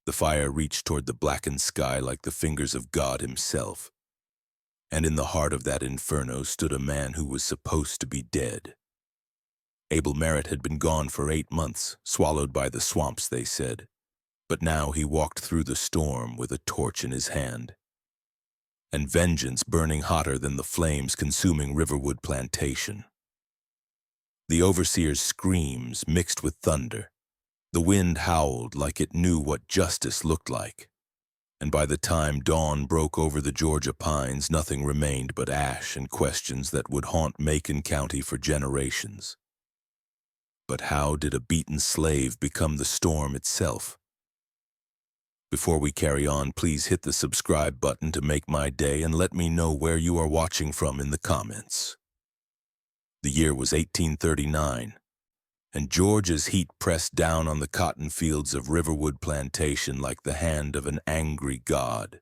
The fire reached toward the blackened sky like the fingers of God himself. And in the heart of that inferno stood a man who was supposed to be dead. Abel Merritt had been gone for 8 months, swallowed by the swamps, they said. But now he walked through the storm with a torch in his hand. And vengeance burning hotter than the flames consuming Riverwood Plantation. The overseer's screams mixed with thunder. The wind howled like it knew what justice looked like. And by the time dawn broke over the Georgia pines, nothing remained but ash and questions that would haunt Macon County for generations. But how did a beaten slave become the storm itself? Before we carry on, please hit the subscribe button to make my day and let me know where you are watching from in the comments. The year was 1839, and Georgia's heat pressed down on the cotton fields of Riverwood Plantation like the hand of an angry god.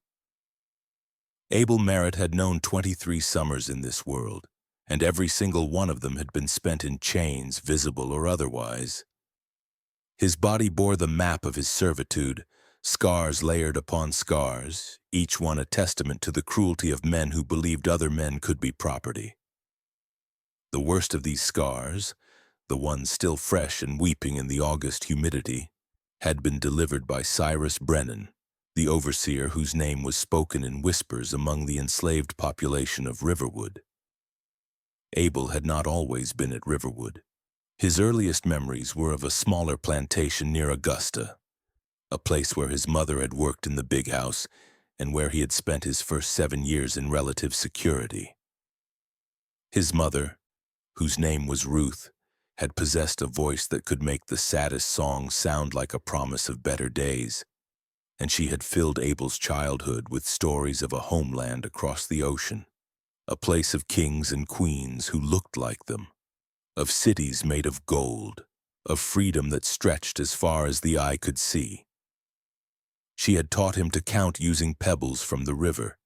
Abel Merritt had known 23 summers in this world, and every single one of them had been spent in chains, visible or otherwise. His body bore the map of his servitude, scars layered upon scars, each one a testament to the cruelty of men who believed other men could be property. The worst of these scars, the one still fresh and weeping in the August humidity, had been delivered by Cyrus Brennan, the overseer whose name was spoken in whispers among the enslaved population of Riverwood. Abel had not always been at Riverwood. His earliest memories were of a smaller plantation near Augusta, a place where his mother had worked in the big house and where he had spent his first 7 years in relative security. His mother, whose name was Ruth, had possessed a voice that could make the saddest song sound like a promise of better days, and she had filled Abel's childhood with stories of a homeland across the ocean, a place of kings and queens who looked like them, of cities made of gold, of freedom that stretched as far as the eye could see. She had taught him to count using pebbles from the river,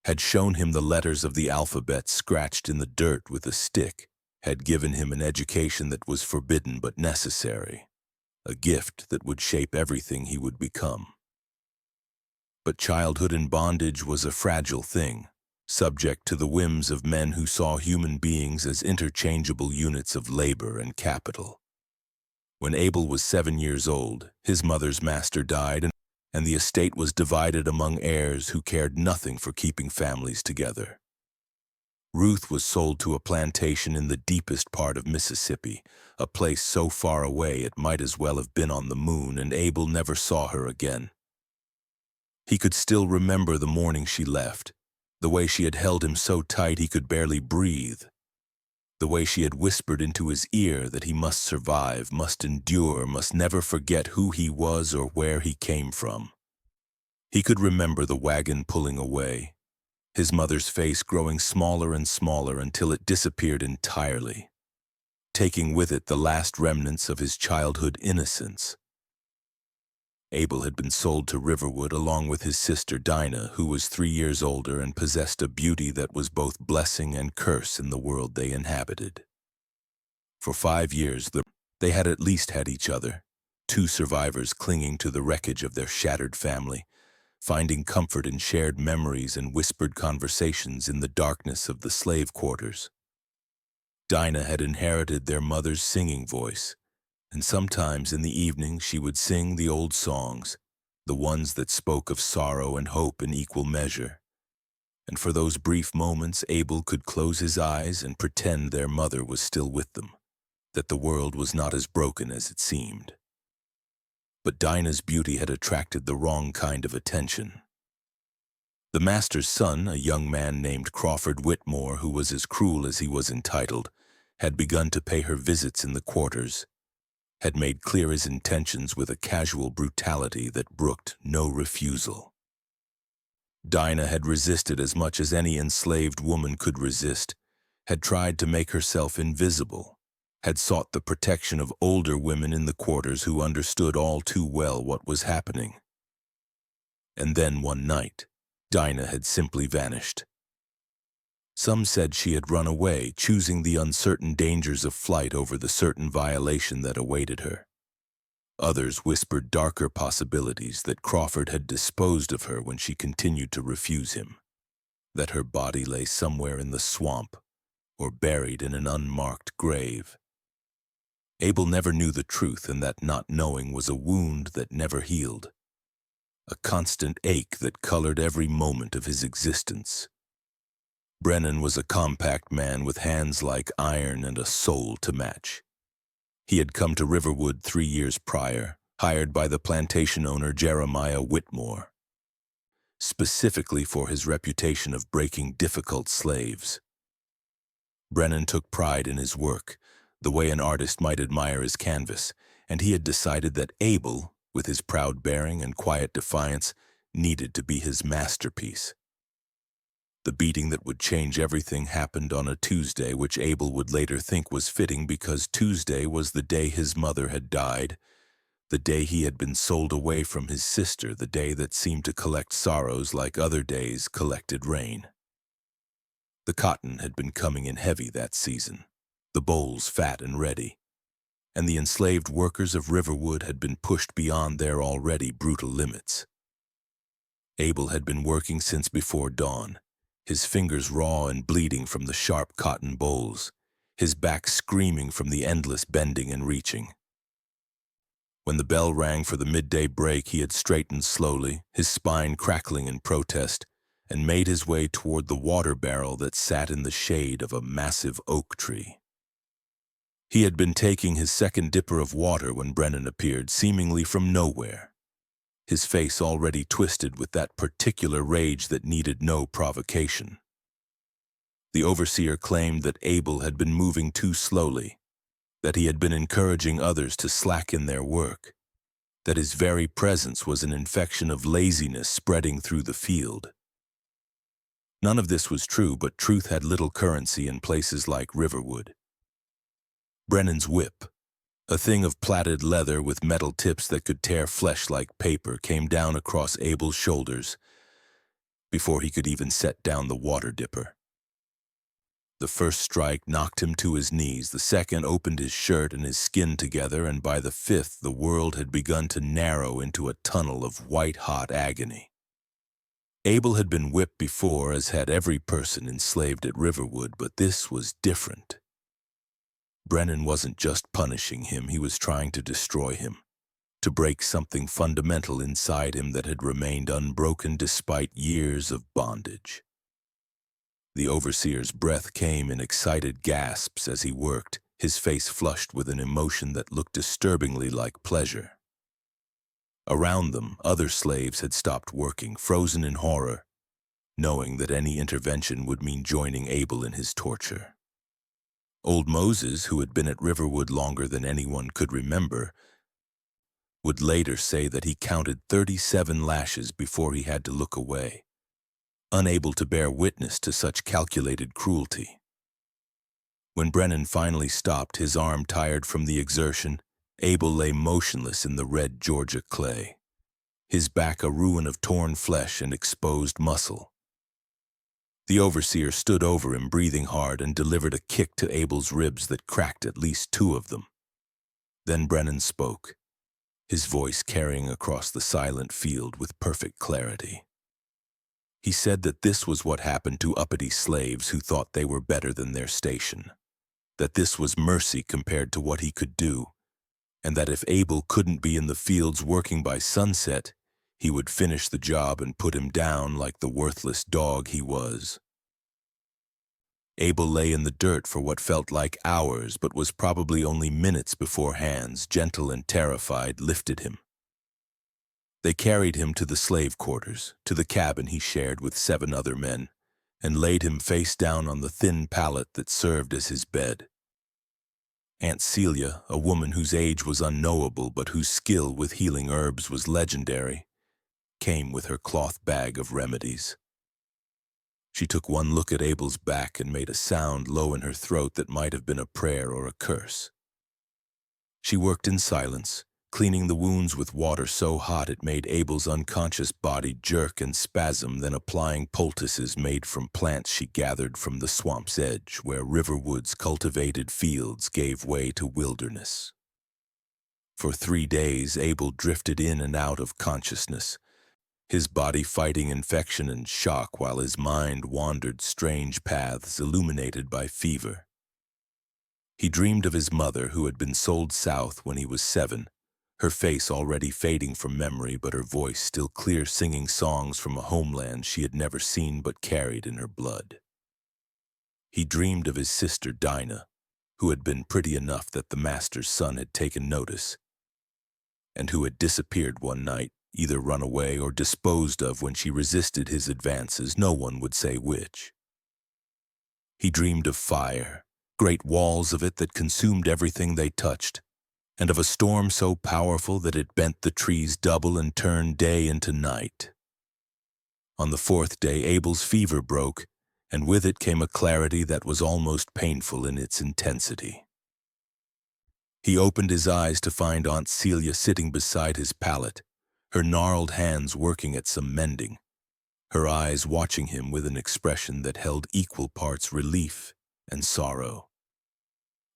had shown him the letters of the alphabet scratched in the dirt with a stick, had given him an education that was forbidden but necessary, a gift that would shape everything he would become. But childhood in bondage was a fragile thing, subject to the whims of men who saw human beings as interchangeable units of labor and capital. When Abel was 7 years old, his mother's master died, and the estate was divided among heirs who cared nothing for keeping families together. Ruth was sold to a plantation in the deepest part of Mississippi, a place so far away it might as well have been on the moon, and Abel never saw her again. He could still remember the morning she left, the way she had held him so tight he could barely breathe, the way she had whispered into his ear that he must survive, must endure, must never forget who he was or where he came from. He could remember the wagon pulling away, his mother's face growing smaller and smaller until it disappeared entirely, taking with it the last remnants of his childhood innocence. Abel had been sold to Riverwood along with his sister Dinah, who was 3 years older and possessed a beauty that was both blessing and curse in the world they inhabited. For 5 years, they had at least had each other, 2 survivors clinging to the wreckage of their shattered family, finding comfort in shared memories and whispered conversations in the darkness of the slave quarters. Dinah had inherited their mother's singing voice, and sometimes in the evening she would sing the old songs, the ones that spoke of sorrow and hope in equal measure. And for those brief moments Abel could close his eyes and pretend their mother was still with them, that the world was not as broken as it seemed. But Dinah's beauty had attracted the wrong kind of attention. The master's son, a young man named Crawford Whitmore, who was as cruel as he was entitled, had begun to pay her visits in the quarters, had made clear his intentions with a casual brutality that brooked no refusal. Dinah had resisted as much as any enslaved woman could resist, had tried to make herself invisible, had sought the protection of older women in the quarters who understood all too well what was happening. And then one night, Dinah had simply vanished. Some said she had run away, choosing the uncertain dangers of flight over the certain violation that awaited her. Others whispered darker possibilities that Crawford had disposed of her when she continued to refuse him, that her body lay somewhere in the swamp or buried in an unmarked grave. Abel never knew the truth, and that not knowing was a wound that never healed, a constant ache that colored every moment of his existence. Brennan was a compact man with hands like iron and a soul to match. He had come to Riverwood 3 years prior, hired by the plantation owner Jeremiah Whitmore, specifically for his reputation of breaking difficult slaves. Brennan took pride in his work, the way an artist might admire his canvas, and he had decided that Abel, with his proud bearing and quiet defiance, needed to be his masterpiece. The beating that would change everything happened on a Tuesday, which Abel would later think was fitting because Tuesday was the day his mother had died, the day he had been sold away from his sister, the day that seemed to collect sorrows like other days collected rain. The cotton had been coming in heavy that season, the bolls fat and ready, and the enslaved workers of Riverwood had been pushed beyond their already brutal limits. Abel had been working since before dawn, his fingers raw and bleeding from the sharp cotton bolls, his back screaming from the endless bending and reaching. When the bell rang for the midday break, he had straightened slowly, his spine crackling in protest, and made his way toward the water barrel that sat in the shade of a massive oak tree. He had been taking his second dipper of water when Brennan appeared, seemingly from nowhere, his face already twisted with that particular rage that needed no provocation. The overseer claimed that Abel had been moving too slowly, that he had been encouraging others to slacken their work, that his very presence was an infection of laziness spreading through the field. None of this was true, but truth had little currency in places like Riverwood. Brennan's whip, a thing of plaited leather with metal tips that could tear flesh like paper, came down across Abel's shoulders before he could even set down the water dipper. The first strike knocked him to his knees, the second opened his shirt and his skin together, and by the fifth the world had begun to narrow into a tunnel of white-hot agony. Abel had been whipped before, as had every person enslaved at Riverwood, but this was different. Brennan wasn't just punishing him, he was trying to destroy him, to break something fundamental inside him that had remained unbroken despite years of bondage. The overseer's breath came in excited gasps as he worked, his face flushed with an emotion that looked disturbingly like pleasure. Around them, other slaves had stopped working, frozen in horror, knowing that any intervention would mean joining Abel in his torture. Old Moses, who had been at Riverwood longer than anyone could remember, would later say that he counted 37 lashes before he had to look away, unable to bear witness to such calculated cruelty. When Brennan finally stopped, his arm tired from the exertion, Abel lay motionless in the red Georgia clay, his back a ruin of torn flesh and exposed muscle. The overseer stood over him, breathing hard, and delivered a kick to Abel's ribs that cracked at least 2 of them. Then Brennan spoke, his voice carrying across the silent field with perfect clarity. He said that this was what happened to uppity slaves who thought they were better than their station, that this was mercy compared to what he could do, and that if Abel couldn't be in the fields working by sunset, he would finish the job and put him down like the worthless dog he was. Abel lay in the dirt for what felt like hours, but was probably only minutes before hands, gentle and terrified, lifted him. They carried him to the slave quarters, to the cabin he shared with 7 other men, and laid him face down on the thin pallet that served as his bed. Aunt Celia, a woman whose age was unknowable but whose skill with healing herbs was legendary, came with her cloth bag of remedies. She took one look at Abel's back and made a sound low in her throat that might have been a prayer or a curse. She worked in silence, cleaning the wounds with water so hot it made Abel's unconscious body jerk and spasm, then applying poultices made from plants she gathered from the swamp's edge, where Riverwood's cultivated fields gave way to wilderness. For 3 days, Abel drifted in and out of consciousness, his body fighting infection and shock while his mind wandered strange paths illuminated by fever. He dreamed of his mother, who had been sold south when he was 7, her face already fading from memory but her voice still clear, singing songs from a homeland she had never seen but carried in her blood. He dreamed of his sister Dinah, who had been pretty enough that the master's son had taken notice, and who had disappeared one night, either run away or disposed of when she resisted his advances, no one would say which. He dreamed of fire, great walls of it that consumed everything they touched, and of a storm so powerful that it bent the trees double and turned day into night. On the 4th day, Abel's fever broke, and with it came a clarity that was almost painful in its intensity. He opened his eyes to find Aunt Celia sitting beside his pallet, her gnarled hands working at some mending, her eyes watching him with an expression that held equal parts relief and sorrow.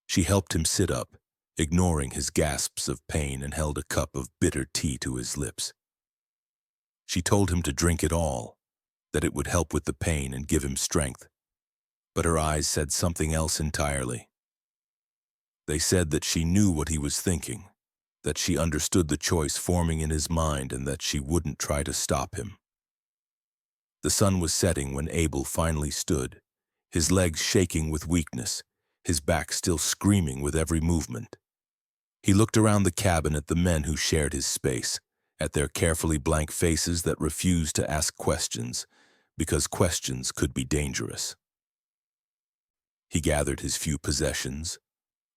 She helped him sit up, ignoring his gasps of pain, and held a cup of bitter tea to his lips. She told him to drink it all, that it would help with the pain and give him strength, but her eyes said something else entirely. They said that she knew what he was thinking, that she understood the choice forming in his mind, and that she wouldn't try to stop him. The sun was setting when Abel finally stood, his legs shaking with weakness, his back still screaming with every movement. He looked around the cabin at the men who shared his space, at their carefully blank faces that refused to ask questions, because questions could be dangerous. He gathered his few possessions,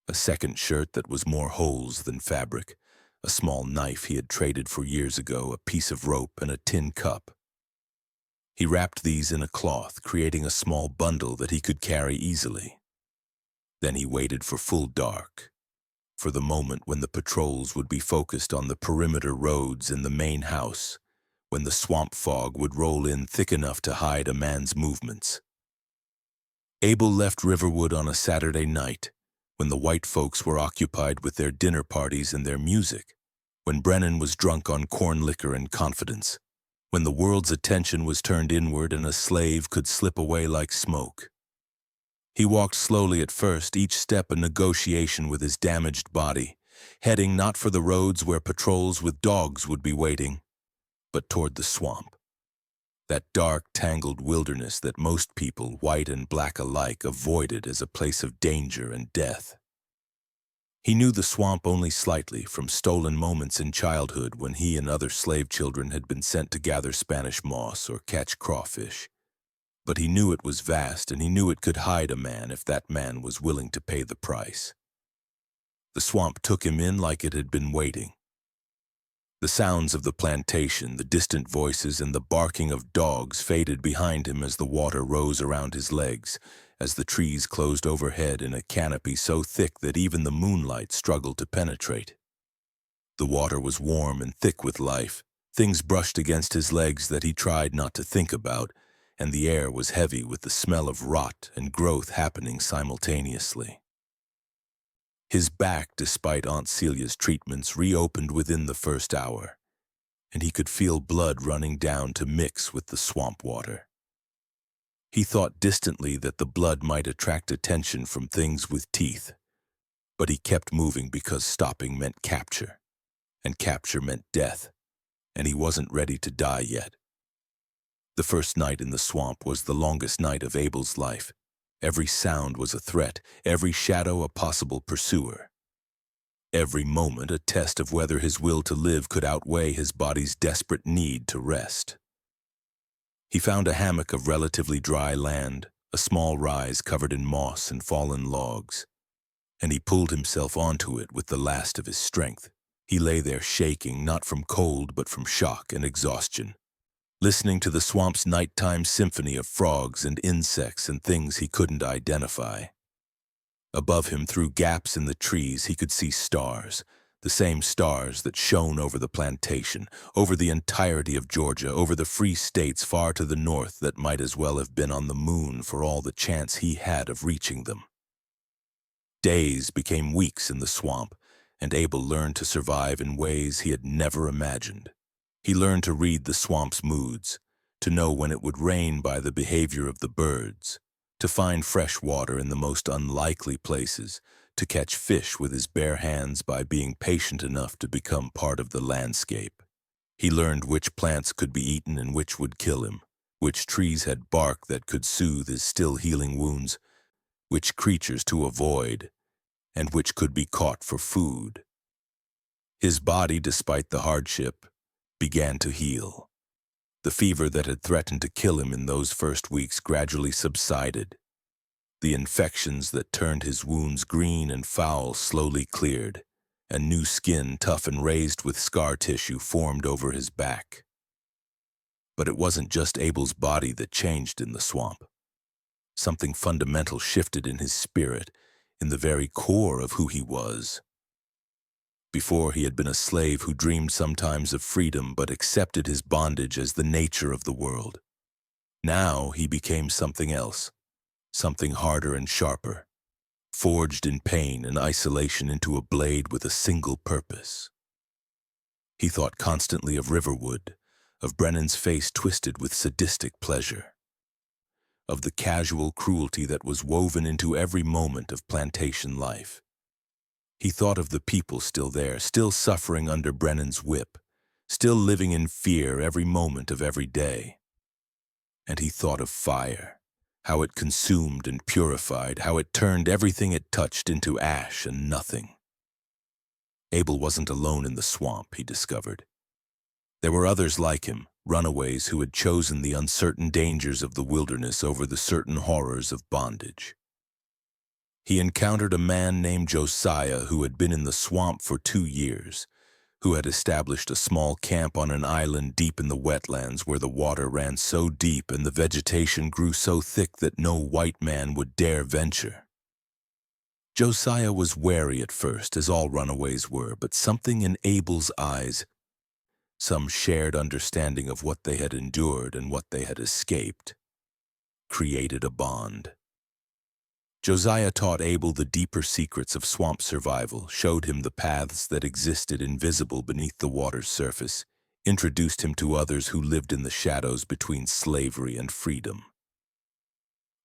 a second shirt that was more holes than fabric, a small knife he had traded for years ago, a piece of rope, and a tin cup. He wrapped these in a cloth, creating a small bundle that he could carry easily. Then he waited for full dark, for the moment when the patrols would be focused on the perimeter roads in the main house, when the swamp fog would roll in thick enough to hide a man's movements. Abel left Riverwood on a Saturday night, when the white folks were occupied with their dinner parties and their music, when Brennan was drunk on corn liquor and confidence, when the world's attention was turned inward and a slave could slip away like smoke. He walked slowly at first, each step a negotiation with his damaged body, heading not for the roads where patrols with dogs would be waiting, but toward the swamp, that dark, tangled wilderness that most people, white and black alike, avoided as a place of danger and death. He knew the swamp only slightly from stolen moments in childhood when he and other slave children had been sent to gather Spanish moss or catch crawfish. But he knew it was vast, and he knew it could hide a man if that man was willing to pay the price. The swamp took him in like it had been waiting. The sounds of the plantation, the distant voices, and the barking of dogs faded behind him as the water rose around his legs, as the trees closed overhead in a canopy so thick that even the moonlight struggled to penetrate. The water was warm and thick with life. Things brushed against his legs that he tried not to think about, and the air was heavy with the smell of rot and growth happening simultaneously. His back, despite Aunt Celia's treatments, reopened within the first hour, and he could feel blood running down to mix with the swamp water. He thought distantly that the blood might attract attention from things with teeth, but he kept moving because stopping meant capture, and capture meant death, and he wasn't ready to die yet. The first night in the swamp was the longest night of Abel's life. Every sound was a threat, every shadow a possible pursuer. Every moment a test of whether his will to live could outweigh his body's desperate need to rest. He found a hammock of relatively dry land, a small rise covered in moss and fallen logs, and he pulled himself onto it with the last of his strength. He lay there shaking, not from cold but from shock and exhaustion, listening to the swamp's nighttime symphony of frogs and insects and things he couldn't identify. Above him, through gaps in the trees, he could see stars, the same stars that shone over the plantation, over the entirety of Georgia, over the free states far to the north that might as well have been on the moon for all the chance he had of reaching them. Days became weeks in the swamp, and Abel learned to survive in ways he had never imagined. He learned to read the swamp's moods, to know when it would rain by the behavior of the birds, to find fresh water in the most unlikely places, to catch fish with his bare hands by being patient enough to become part of the landscape. He learned which plants could be eaten and which would kill him, which trees had bark that could soothe his still healing wounds, which creatures to avoid, and which could be caught for food. His body, despite the hardship, began to heal. The fever that had threatened to kill him in those first weeks gradually subsided. The infections that turned his wounds green and foul slowly cleared, and new skin, tough and raised with scar tissue, formed over his back. But it wasn't just Abel's body that changed in the swamp. Something fundamental shifted in his spirit, in the very core of who he was. Before, he had been a slave who dreamed sometimes of freedom but accepted his bondage as the nature of the world. Now he became something else, something harder and sharper, forged in pain and isolation into a blade with a single purpose. He thought constantly of Riverwood, of Brennan's face twisted with sadistic pleasure, of the casual cruelty that was woven into every moment of plantation life. He thought of the people still there, still suffering under Brennan's whip, still living in fear every moment of every day. And he thought of fire, how it consumed and purified, how it turned everything it touched into ash and nothing. Abel wasn't alone in the swamp, he discovered. There were others like him, runaways who had chosen the uncertain dangers of the wilderness over the certain horrors of bondage. He encountered a man named Josiah who had been in the swamp for 2 years, who had established a small camp on an island deep in the wetlands where the water ran so deep and the vegetation grew so thick that no white man would dare venture. Josiah was wary at first, as all runaways were, but something in Abel's eyes, some shared understanding of what they had endured and what they had escaped, created a bond. Josiah taught Abel the deeper secrets of swamp survival, showed him the paths that existed invisible beneath the water's surface, introduced him to others who lived in the shadows between slavery and freedom.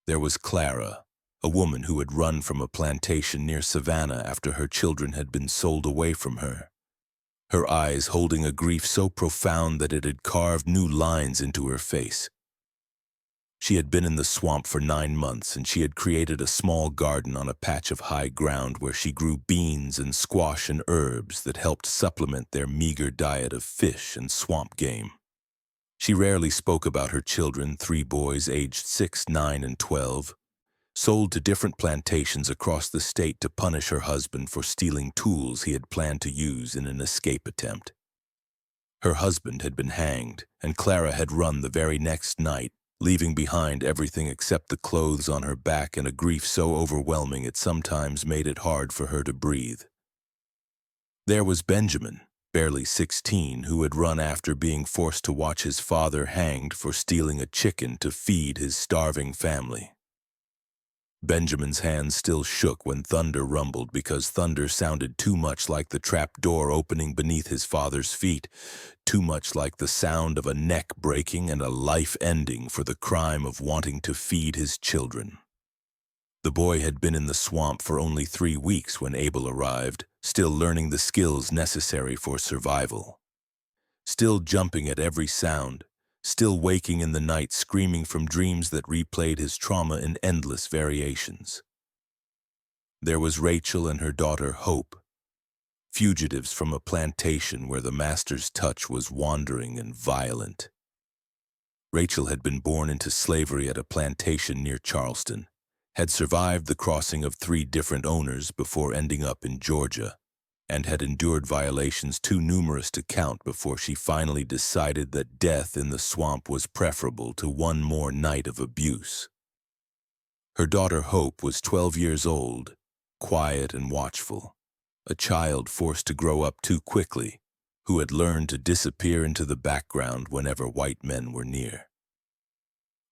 There was Clara, a woman who had run from a plantation near Savannah after her children had been sold away from her, her eyes holding a grief so profound that it had carved new lines into her face. She had been in the swamp for 9 months, and she had created a small garden on a patch of high ground where she grew beans and squash and herbs that helped supplement their meager diet of fish and swamp game. She rarely spoke about her children, 3 boys aged 6, 9, and 12, sold to different plantations across the state to punish her husband for stealing tools he had planned to use in an escape attempt. Her husband had been hanged, and Clara had run the very next night, leaving behind everything except the clothes on her back and a grief so overwhelming it sometimes made it hard for her to breathe. There was Benjamin, barely 16, who had run after being forced to watch his father hanged for stealing a chicken to feed his starving family. Benjamin's hands still shook when thunder rumbled because thunder sounded too much like the trap door opening beneath his father's feet, too much like the sound of a neck breaking and a life ending for the crime of wanting to feed his children. The boy had been in the swamp for only 3 weeks when Abel arrived, still learning the skills necessary for survival, still jumping at every sound, still waking in the night screaming from dreams that replayed his trauma in endless variations. There was Rachel and her daughter Hope, fugitives from a plantation where the master's touch was wandering and violent. Rachel had been born into slavery at a plantation near Charleston, had survived the crossing of 3 different owners before ending up in Georgia, and had endured violations too numerous to count before she finally decided that death in the swamp was preferable to one more night of abuse. Her daughter Hope was 12 years old, quiet and watchful, a child forced to grow up too quickly, who had learned to disappear into the background whenever white men were near.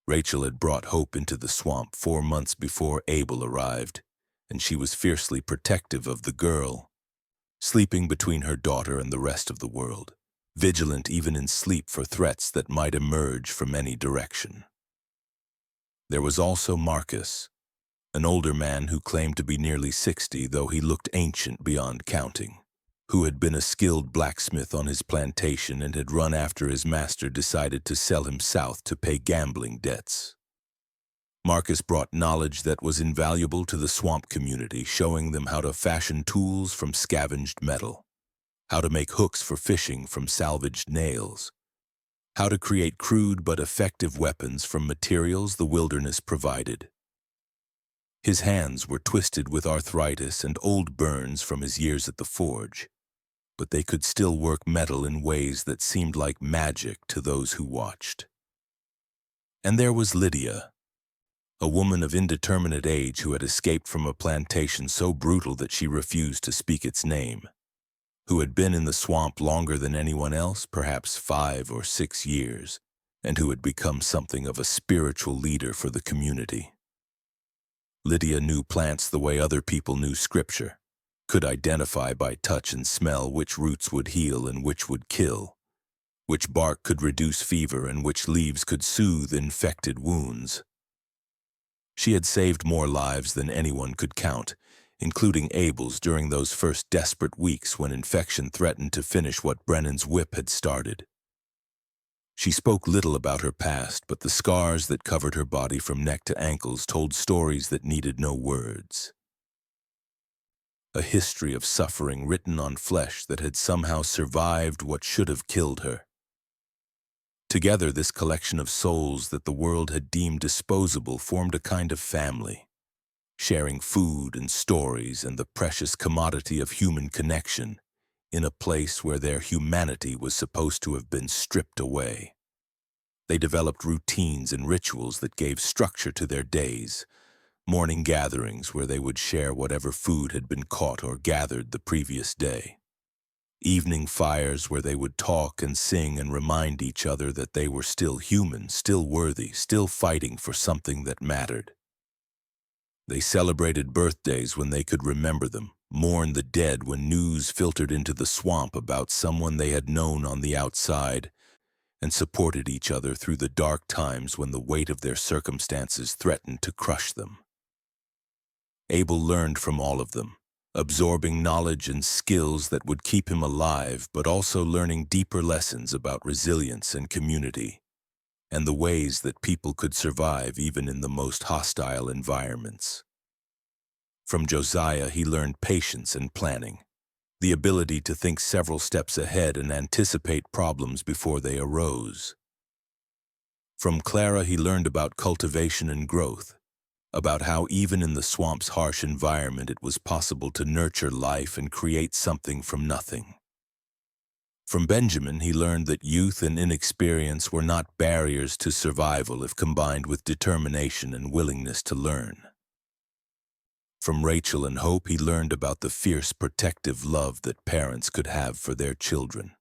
Rachel had brought Hope into the swamp 4 months before Abel arrived, and she was fiercely protective of the girl, sleeping between her daughter and the rest of the world, vigilant even in sleep for threats that might emerge from any direction. There was also Marcus, an older man who claimed to be nearly 60, though he looked ancient beyond counting, who had been a skilled blacksmith on his plantation and had run after his master decided to sell him south to pay gambling debts. Marcus brought knowledge that was invaluable to the swamp community, showing them how to fashion tools from scavenged metal, how to make hooks for fishing from salvaged nails, how to create crude but effective weapons from materials the wilderness provided. His hands were twisted with arthritis and old burns from his years at the forge, but they could still work metal in ways that seemed like magic to those who watched. And there was Lydia, a woman of indeterminate age who had escaped from a plantation so brutal that she refused to speak its name, who had been in the swamp longer than anyone else, perhaps 5 or 6 years, and who had become something of a spiritual leader for the community. Lydia knew plants the way other people knew scripture, could identify by touch and smell which roots would heal and which would kill, which bark could reduce fever and which leaves could soothe infected wounds. She had saved more lives than anyone could count, including Abel's during those first desperate weeks when infection threatened to finish what Brennan's whip had started. She spoke little about her past, but the scars that covered her body from neck to ankles told stories that needed no words. A history of suffering written on flesh that had somehow survived what should have killed her. Together, this collection of souls that the world had deemed disposable formed a kind of family, sharing food and stories and the precious commodity of human connection in a place where their humanity was supposed to have been stripped away. They developed routines and rituals that gave structure to their days, morning gatherings where they would share whatever food had been caught or gathered the previous day. Evening fires where they would talk and sing and remind each other that they were still human, still worthy, still fighting for something that mattered. They celebrated birthdays when they could remember them, mourned the dead when news filtered into the swamp about someone they had known on the outside, and supported each other through the dark times when the weight of their circumstances threatened to crush them. Abel learned from all of them, absorbing knowledge and skills that would keep him alive, but also learning deeper lessons about resilience and community, and the ways that people could survive even in the most hostile environments. From Josiah, he learned patience and planning, the ability to think several steps ahead and anticipate problems before they arose. From Clara, he learned about cultivation and growth, about how even in the swamp's harsh environment it was possible to nurture life and create something from nothing. From Benjamin, he learned that youth and inexperience were not barriers to survival if combined with determination and willingness to learn. From Rachel and Hope, he learned about the fierce protective love that parents could have for their children.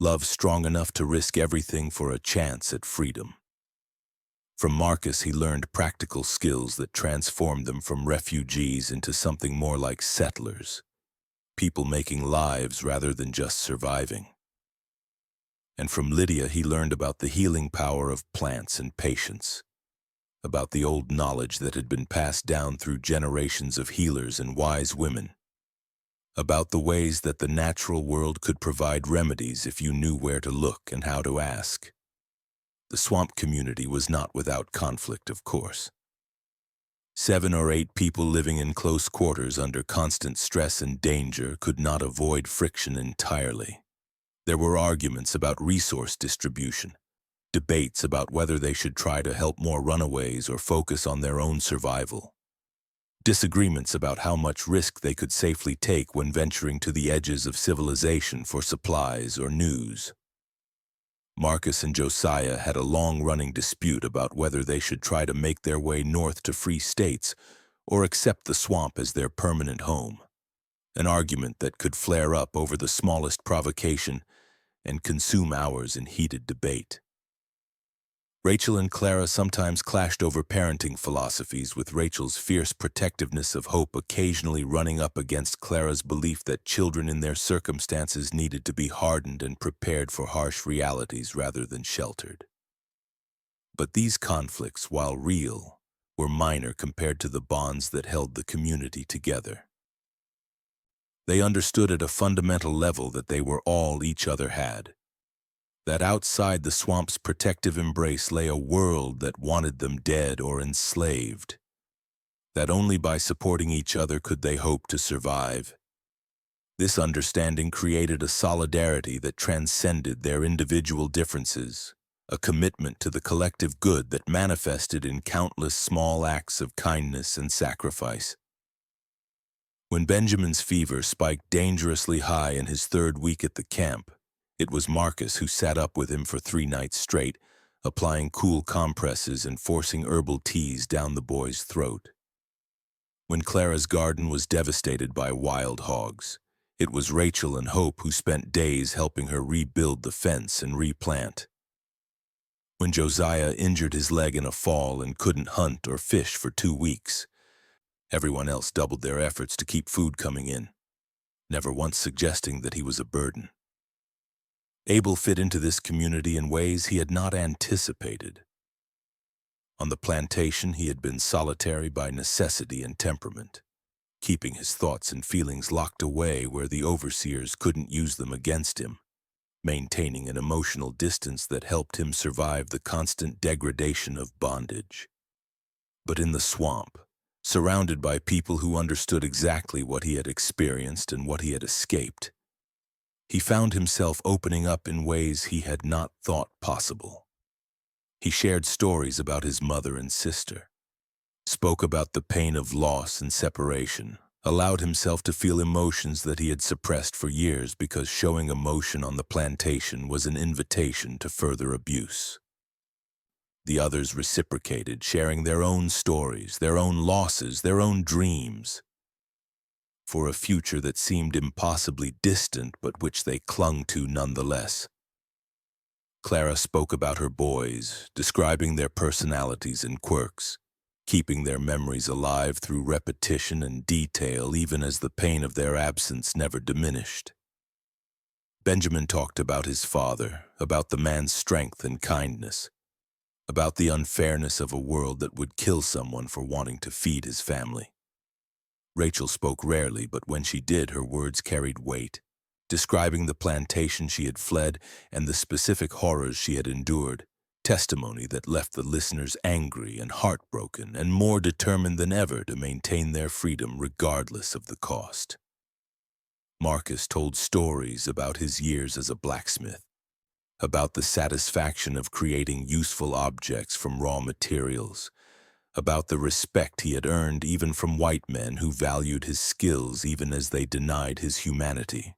Love strong enough to risk everything for a chance at freedom. From Marcus, he learned practical skills that transformed them from refugees into something more like settlers, people making lives rather than just surviving. And from Lydia, he learned about the healing power of plants and patience, about the old knowledge that had been passed down through generations of healers and wise women, about the ways that the natural world could provide remedies if you knew where to look and how to ask. The swamp community was not without conflict, of course. 7 or 8 people living in close quarters under constant stress and danger could not avoid friction entirely. There were arguments about resource distribution, debates about whether they should try to help more runaways or focus on their own survival, disagreements about how much risk they could safely take when venturing to the edges of civilization for supplies or news. Marcus and Josiah had a long-running dispute about whether they should try to make their way north to free states or accept the swamp as their permanent home, an argument that could flare up over the smallest provocation and consume hours in heated debate. Rachel and Clara sometimes clashed over parenting philosophies, with Rachel's fierce protectiveness of hope occasionally running up against Clara's belief that children in their circumstances needed to be hardened and prepared for harsh realities rather than sheltered. But these conflicts, while real, were minor compared to the bonds that held the community together. They understood at a fundamental level that they were all each other had, that outside the swamp's protective embrace lay a world that wanted them dead or enslaved, that only by supporting each other could they hope to survive. This understanding created a solidarity that transcended their individual differences, a commitment to the collective good that manifested in countless small acts of kindness and sacrifice. When Benjamin's fever spiked dangerously high in his third week at the camp, it was Marcus who sat up with him for 3 nights straight, applying cool compresses and forcing herbal teas down the boy's throat. When Clara's garden was devastated by wild hogs, it was Rachel and Hope who spent days helping her rebuild the fence and replant. When Josiah injured his leg in a fall and couldn't hunt or fish for 2 weeks, everyone else doubled their efforts to keep food coming in, never once suggesting that he was a burden. Abel fit into this community in ways he had not anticipated. On the plantation, he had been solitary by necessity and temperament, keeping his thoughts and feelings locked away where the overseers couldn't use them against him, maintaining an emotional distance that helped him survive the constant degradation of bondage. But in the swamp, surrounded by people who understood exactly what he had experienced and what he had escaped, he found himself opening up in ways he had not thought possible. He shared stories about his mother and sister, spoke about the pain of loss and separation, allowed himself to feel emotions that he had suppressed for years because showing emotion on the plantation was an invitation to further abuse. The others reciprocated, sharing their own stories, their own losses, their own dreams, for a future that seemed impossibly distant but which they clung to nonetheless. Clara spoke about her boys, describing their personalities and quirks, keeping their memories alive through repetition and detail even as the pain of their absence never diminished. Benjamin talked about his father, about the man's strength and kindness, about the unfairness of a world that would kill someone for wanting to feed his family. Rachel spoke rarely, but when she did, her words carried weight, describing the plantation she had fled and the specific horrors she had endured, testimony that left the listeners angry and heartbroken and more determined than ever to maintain their freedom regardless of the cost. Marcus told stories about his years as a blacksmith, about the satisfaction of creating useful objects from raw materials, about the respect he had earned even from white men who valued his skills even as they denied his humanity.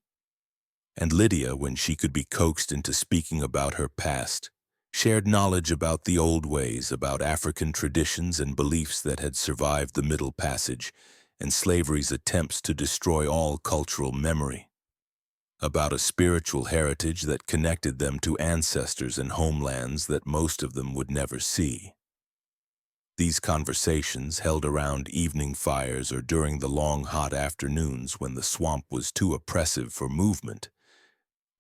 And Lydia, when she could be coaxed into speaking about her past, shared knowledge about the old ways, about African traditions and beliefs that had survived the Middle Passage and slavery's attempts to destroy all cultural memory, about a spiritual heritage that connected them to ancestors and homelands that most of them would never see. These conversations, held around evening fires or during the long hot afternoons when the swamp was too oppressive for movement,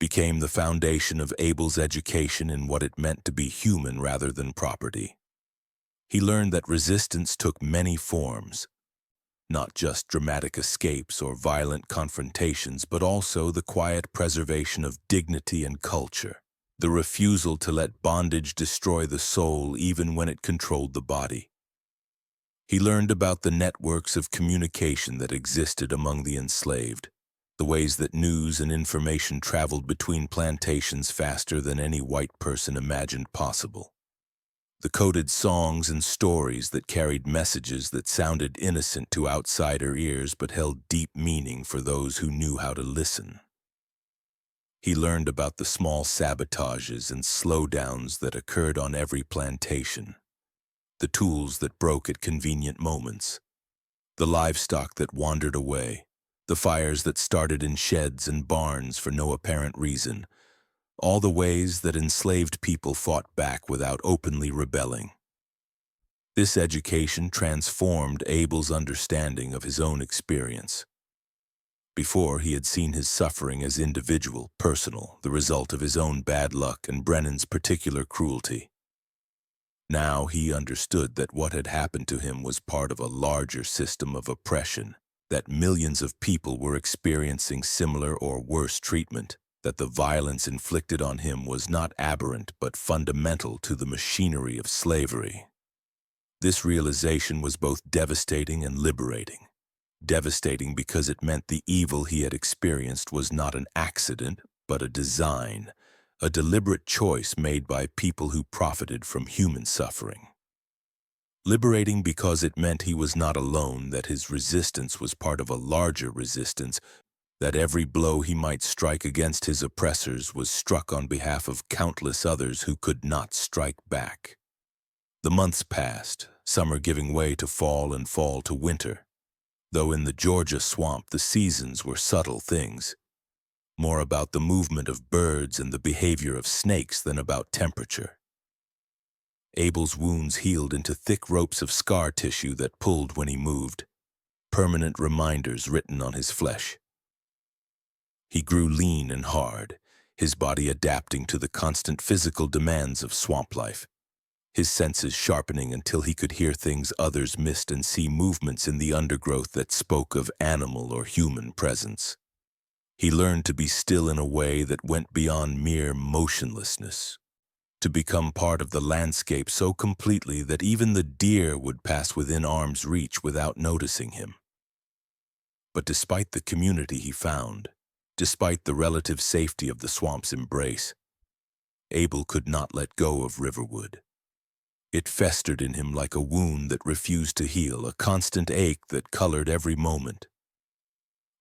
became the foundation of Abel's education in what it meant to be human rather than property. He learned that resistance took many forms, not just dramatic escapes or violent confrontations, but also the quiet preservation of dignity and culture, the refusal to let bondage destroy the soul even when it controlled the body. He learned about the networks of communication that existed among the enslaved, the ways that news and information traveled between plantations faster than any white person imagined possible, the coded songs and stories that carried messages that sounded innocent to outsider ears but held deep meaning for those who knew how to listen. He learned about the small sabotages and slowdowns that occurred on every plantation, the tools that broke at convenient moments, the livestock that wandered away, the fires that started in sheds and barns for no apparent reason, all the ways that enslaved people fought back without openly rebelling. This education transformed Abel's understanding of his own experience. Before, he had seen his suffering as individual, personal, the result of his own bad luck and Brennan's particular cruelty. Now he understood that what had happened to him was part of a larger system of oppression, that millions of people were experiencing similar or worse treatment, that the violence inflicted on him was not aberrant but fundamental to the machinery of slavery. This realization was both devastating and liberating. Devastating because it meant the evil he had experienced was not an accident, but a design, a deliberate choice made by people who profited from human suffering. Liberating because it meant he was not alone, that his resistance was part of a larger resistance, that every blow he might strike against his oppressors was struck on behalf of countless others who could not strike back. The months passed, summer giving way to fall and fall to winter. Though in the Georgia swamp the seasons were subtle things, more about the movement of birds and the behavior of snakes than about temperature. Abel's wounds healed into thick ropes of scar tissue that pulled when he moved, permanent reminders written on his flesh. He grew lean and hard, his body adapting to the constant physical demands of swamp life, his senses sharpening until he could hear things others missed and see movements in the undergrowth that spoke of animal or human presence. He learned to be still in a way that went beyond mere motionlessness, to become part of the landscape so completely that even the deer would pass within arm's reach without noticing him. But despite the community he found, despite the relative safety of the swamp's embrace, Abel could not let go of Riverwood. It festered in him like a wound that refused to heal, a constant ache that colored every moment.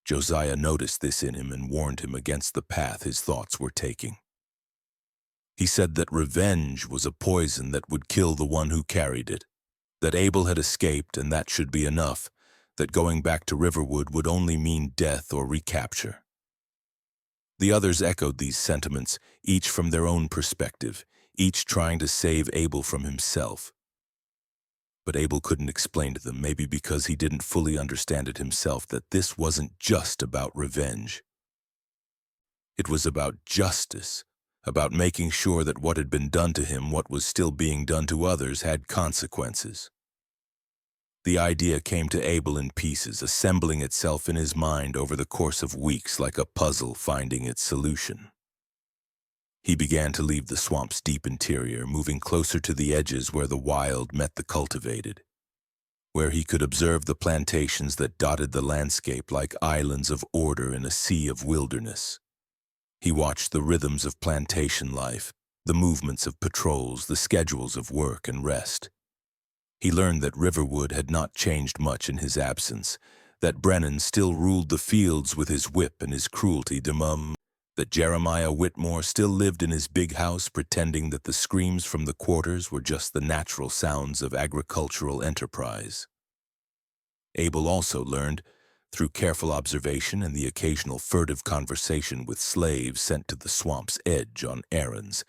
Josiah noticed this in him and warned him against the path his thoughts were taking. He said that revenge was a poison that would kill the one who carried it, that Abel had escaped and that should be enough, that going back to Riverwood would only mean death or recapture. The others echoed these sentiments, each from their own perspective, each trying to save Abel from himself. But Abel couldn't explain to them, maybe because he didn't fully understand it himself, that this wasn't just about revenge. It was about justice, about making sure that what had been done to him, what was still being done to others, had consequences. The idea came to Abel in pieces, assembling itself in his mind over the course of weeks like a puzzle finding its solution. He began to leave the swamp's deep interior, moving closer to the edges where the wild met the cultivated, where he could observe the plantations that dotted the landscape like islands of order in a sea of wilderness. He watched the rhythms of plantation life, the movements of patrols, the schedules of work and rest. He learned that Riverwood had not changed much in his absence, that Brennan still ruled the fields with his whip and his cruelty de mum, that Jeremiah Whitmore still lived in his big house pretending that the screams from the quarters were just the natural sounds of agricultural enterprise. Abel also learned, through careful observation and the occasional furtive conversation with slaves sent to the swamp's edge on errands,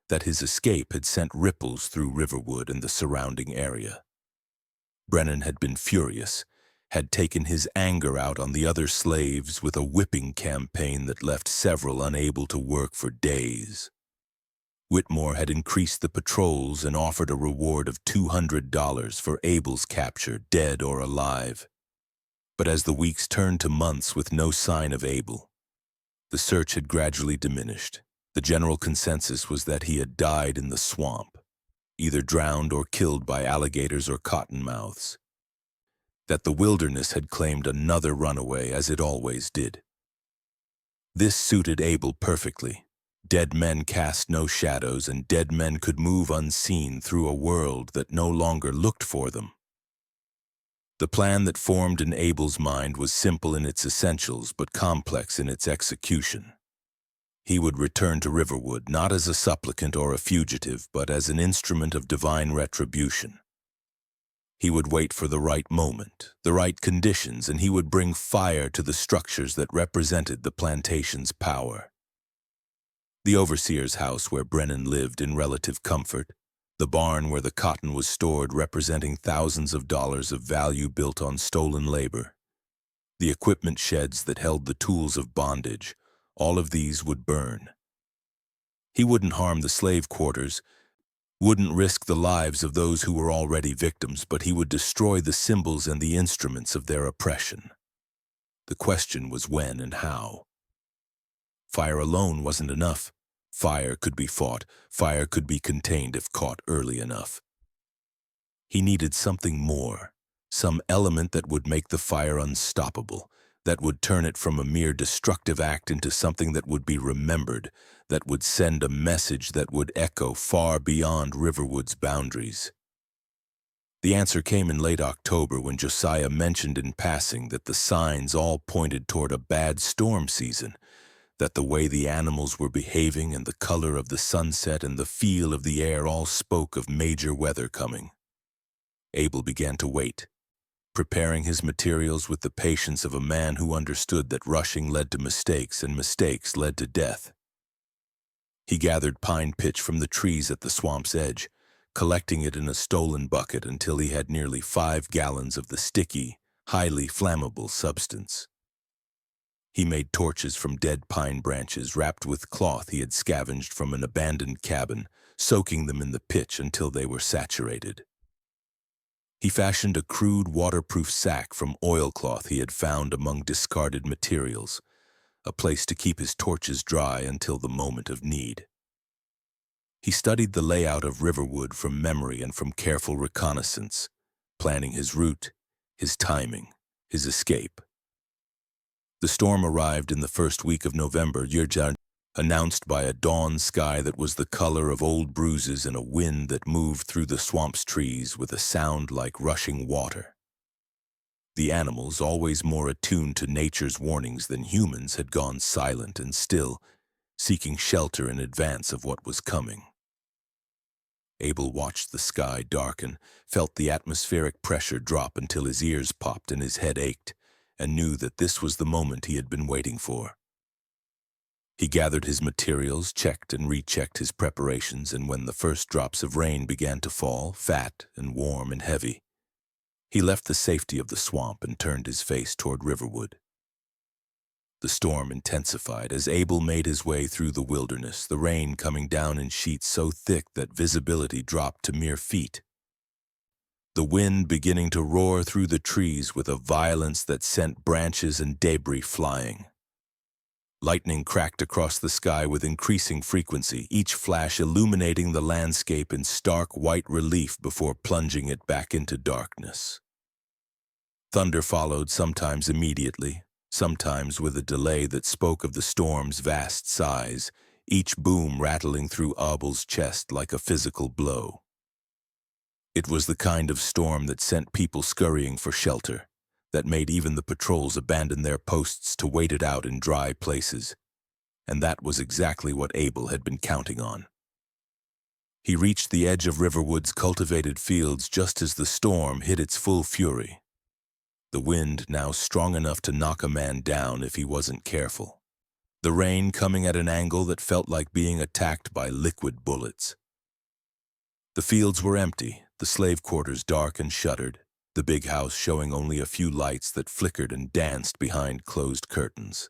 that his escape had sent ripples through Riverwood and the surrounding area. Brennan had been furious, had taken his anger out on the other slaves with a whipping campaign that left several unable to work for days. Whitmore had increased the patrols and offered a reward of $200 for Abel's capture, dead or alive. But as the weeks turned to months with no sign of Abel, the search had gradually diminished. The general consensus was that he had died in the swamp, either drowned or killed by alligators or cottonmouths, that the wilderness had claimed another runaway, as it always did. This suited Abel perfectly. Dead men cast no shadows, and dead men could move unseen through a world that no longer looked for them. The plan that formed in Abel's mind was simple in its essentials, but complex in its execution. He would return to Riverwood not as a supplicant or a fugitive, but as an instrument of divine retribution. He would wait for the right moment, the right conditions, and he would bring fire to the structures that represented the plantation's power. The overseer's house where Brennan lived in relative comfort, the barn where the cotton was stored representing thousands of dollars of value built on stolen labor, the equipment sheds that held the tools of bondage, all of these would burn. He wouldn't harm the slave quarters, wouldn't risk the lives of those who were already victims, but he would destroy the symbols and the instruments of their oppression. The question was when and how. Fire alone wasn't enough. Fire could be fought, fire could be contained if caught early enough. He needed something more, some element that would make the fire unstoppable, that would turn it from a mere destructive act into something that would be remembered, that would send a message that would echo far beyond Riverwood's boundaries. The answer came in late October when Josiah mentioned in passing that the signs all pointed toward a bad storm season, that the way the animals were behaving and the color of the sunset and the feel of the air all spoke of major weather coming. Abel began to wait, preparing his materials with the patience of a man who understood that rushing led to mistakes and mistakes led to death. He gathered pine pitch from the trees at the swamp's edge, collecting it in a stolen bucket until he had nearly 5 gallons of the sticky, highly flammable substance. He made torches from dead pine branches wrapped with cloth he had scavenged from an abandoned cabin, soaking them in the pitch until they were saturated. He fashioned a crude waterproof sack from oilcloth he had found among discarded materials, a place to keep his torches dry until the moment of need. He studied the layout of Riverwood from memory and from careful reconnaissance, planning his route, his timing, his escape. The storm arrived in the first week of November, announced by a dawn sky that was the color of old bruises and a wind that moved through the swamp's trees with a sound like rushing water. The animals, always more attuned to nature's warnings than humans, had gone silent and still, seeking shelter in advance of what was coming. Abel watched the sky darken, felt the atmospheric pressure drop until his ears popped and his head ached, and knew that this was the moment he had been waiting for. He gathered his materials, checked and rechecked his preparations, and when the first drops of rain began to fall, fat and warm and heavy, he left the safety of the swamp and turned his face toward Riverwood. The storm intensified as Abel made his way through the wilderness, the rain coming down in sheets so thick that visibility dropped to mere feet. The wind beginning to roar through the trees with a violence that sent branches and debris flying. Lightning cracked across the sky with increasing frequency, each flash illuminating the landscape in stark white relief before plunging it back into darkness. Thunder followed, sometimes immediately, sometimes with a delay that spoke of the storm's vast size, each boom rattling through Abel's chest like a physical blow. It was the kind of storm that sent people scurrying for shelter, that made even the patrols abandon their posts to wait it out in dry places. And that was exactly what Abel had been counting on. He reached the edge of Riverwood's cultivated fields just as the storm hit its full fury. The wind now strong enough to knock a man down if he wasn't careful. The rain coming at an angle that felt like being attacked by liquid bullets. The fields were empty, the slave quarters dark and shuttered, the big house showing only a few lights that flickered and danced behind closed curtains.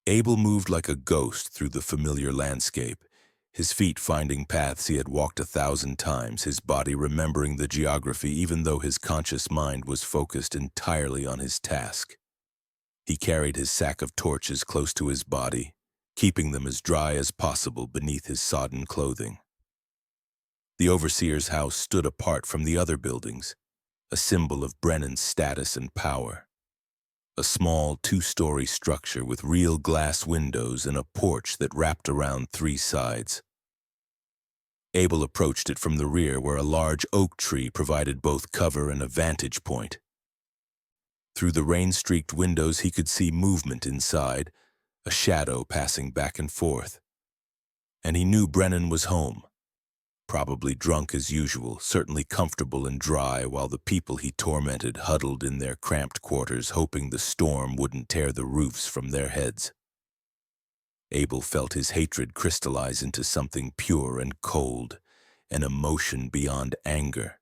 Abel moved like a ghost through the familiar landscape, his feet finding paths he had walked 1,000 times, his body remembering the geography even though his conscious mind was focused entirely on his task. He carried his sack of torches close to his body, keeping them as dry as possible beneath his sodden clothing. The overseer's house stood apart from the other buildings, a symbol of Brennan's status and power. A small 2-story structure with real glass windows and a porch that wrapped around 3 sides. Abel approached it from the rear where a large oak tree provided both cover and a vantage point. Through the rain-streaked windows he could see movement inside, a shadow passing back and forth. And he knew Brennan was home. Probably drunk as usual, certainly comfortable and dry, while the people he tormented huddled in their cramped quarters, hoping the storm wouldn't tear the roofs from their heads. Abel felt his hatred crystallize into something pure and cold, an emotion beyond anger,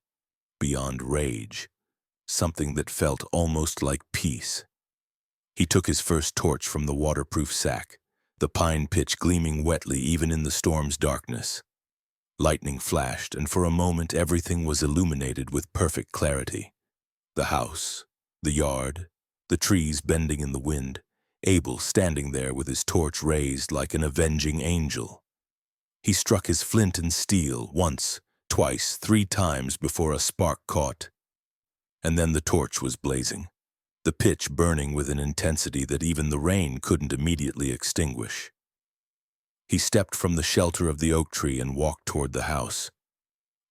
beyond rage, something that felt almost like peace. He took his first torch from the waterproof sack, the pine pitch gleaming wetly even in the storm's darkness. Lightning flashed, and for a moment everything was illuminated with perfect clarity. The house, the yard, the trees bending in the wind, Abel standing there with his torch raised like an avenging angel. He struck his flint and steel once, twice, 3 times before a spark caught. And then the torch was blazing, the pitch burning with an intensity that even the rain couldn't immediately extinguish. He stepped from the shelter of the oak tree and walked toward the house.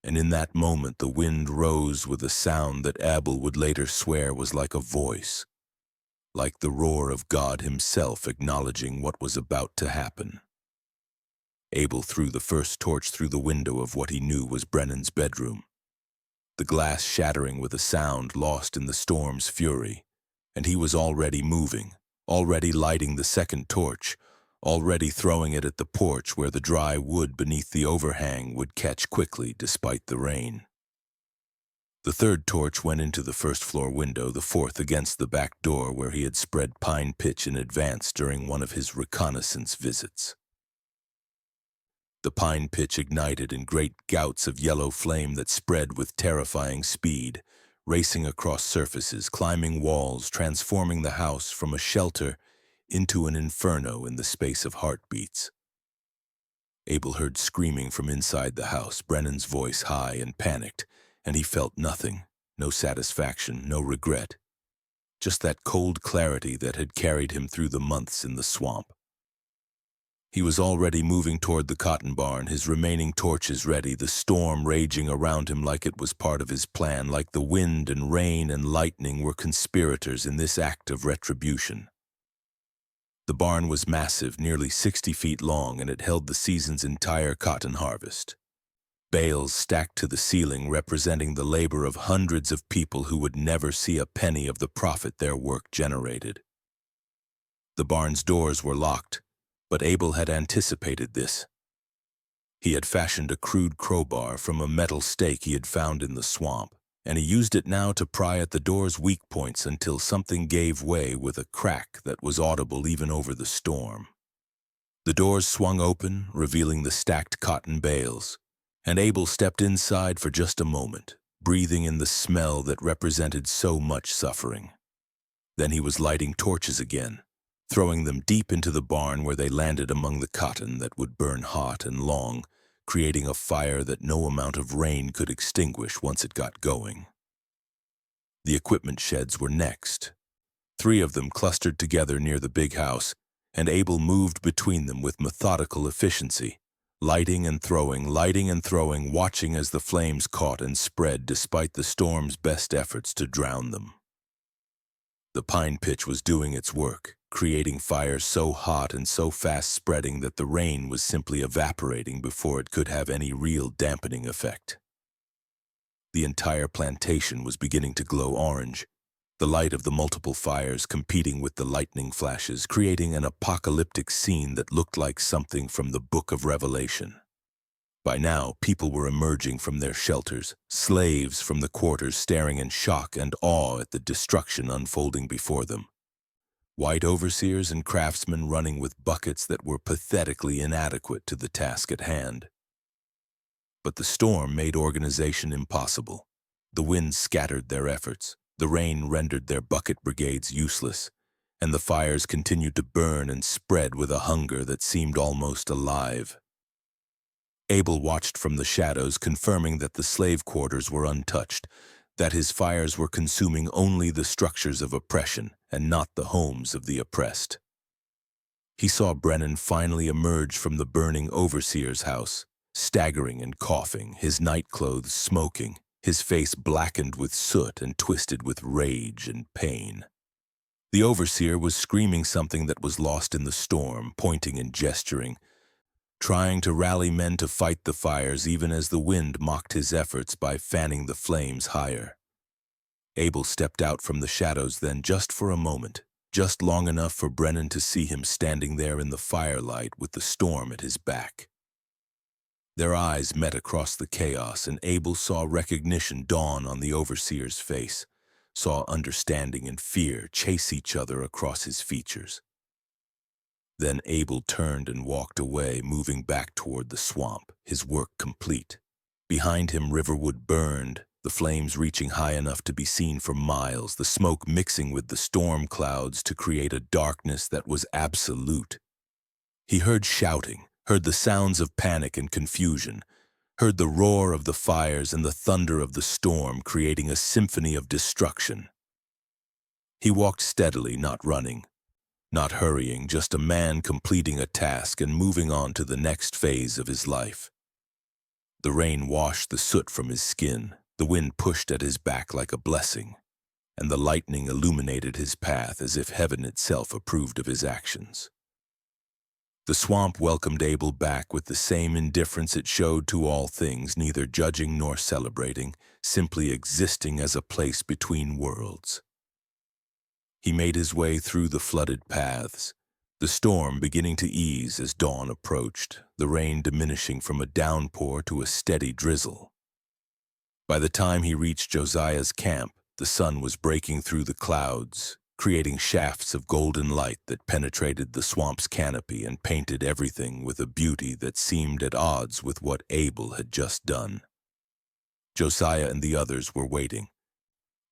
And in that moment the wind rose with a sound that Abel would later swear was like a voice, like the roar of God himself acknowledging what was about to happen. Abel threw the first torch through the window of what he knew was Brennan's bedroom, the glass shattering with a sound lost in the storm's fury, and he was already moving, already lighting the second torch, already throwing it at the porch where the dry wood beneath the overhang would catch quickly despite the rain. The third torch went into the first-floor window, the fourth against the back door where he had spread pine pitch in advance during one of his reconnaissance visits. The pine pitch ignited in great gouts of yellow flame that spread with terrifying speed, racing across surfaces, climbing walls, transforming the house from a shelter into an inferno in the space of heartbeats. Abel heard screaming from inside the house, Brennan's voice high and panicked, and he felt nothing, no satisfaction, no regret, just that cold clarity that had carried him through the months in the swamp. He was already moving toward the cotton barn, his remaining torches ready, the storm raging around him like it was part of his plan, like the wind and rain and lightning were conspirators in this act of retribution. The barn was massive, nearly 60 feet long, and it held the season's entire cotton harvest. Bales stacked to the ceiling representing the labor of hundreds of people who would never see a penny of the profit their work generated. The barn's doors were locked, but Abel had anticipated this. He had fashioned a crude crowbar from a metal stake he had found in the swamp, and he used it now to pry at the door's weak points until something gave way with a crack that was audible even over the storm. The doors swung open, revealing the stacked cotton bales, and Abel stepped inside for just a moment, breathing in the smell that represented so much suffering. Then he was lighting torches again, throwing them deep into the barn where they landed among the cotton that would burn hot and long, creating a fire that no amount of rain could extinguish once it got going. The equipment sheds were next. 3 of them clustered together near the big house, and Abel moved between them with methodical efficiency, lighting and throwing, watching as the flames caught and spread despite the storm's best efforts to drown them. The pine pitch was doing its work, creating fires so hot and so fast spreading that the rain was simply evaporating before it could have any real dampening effect. The entire plantation was beginning to glow orange, the light of the multiple fires competing with the lightning flashes, creating an apocalyptic scene that looked like something from the Book of Revelation. By now, people were emerging from their shelters, slaves from the quarters staring in shock and awe at the destruction unfolding before them. White overseers and craftsmen running with buckets that were pathetically inadequate to the task at hand. But the storm made organization impossible. The wind scattered their efforts, the rain rendered their bucket brigades useless, and the fires continued to burn and spread with a hunger that seemed almost alive. Abel watched from the shadows, confirming that the slave quarters were untouched, that his fires were consuming only the structures of oppression and not the homes of the oppressed. He saw Brennan finally emerge from the burning overseer's house, staggering and coughing, his nightclothes smoking, his face blackened with soot and twisted with rage and pain. The overseer was screaming something that was lost in the storm, pointing and gesturing, trying to rally men to fight the fires even as the wind mocked his efforts by fanning the flames higher. Abel stepped out from the shadows then, just for a moment, just long enough for Brennan to see him standing there in the firelight with the storm at his back. Their eyes met across the chaos, and Abel saw recognition dawn on the overseer's face, saw understanding and fear chase each other across his features. Then Abel turned and walked away, moving back toward the swamp, his work complete. Behind him, Riverwood burned, the flames reaching high enough to be seen for miles, the smoke mixing with the storm clouds to create a darkness that was absolute. He heard shouting, heard the sounds of panic and confusion, heard the roar of the fires and the thunder of the storm creating a symphony of destruction. He walked steadily, not running, not hurrying, just a man completing a task and moving on to the next phase of his life. The rain washed the soot from his skin, the wind pushed at his back like a blessing, and the lightning illuminated his path as if heaven itself approved of his actions. The swamp welcomed Abel back with the same indifference it showed to all things, neither judging nor celebrating, simply existing as a place between worlds. He made his way through the flooded paths, the storm beginning to ease as dawn approached, the rain diminishing from a downpour to a steady drizzle. By the time he reached Josiah's camp, the sun was breaking through the clouds, creating shafts of golden light that penetrated the swamp's canopy and painted everything with a beauty that seemed at odds with what Abel had just done. Josiah and the others were waiting,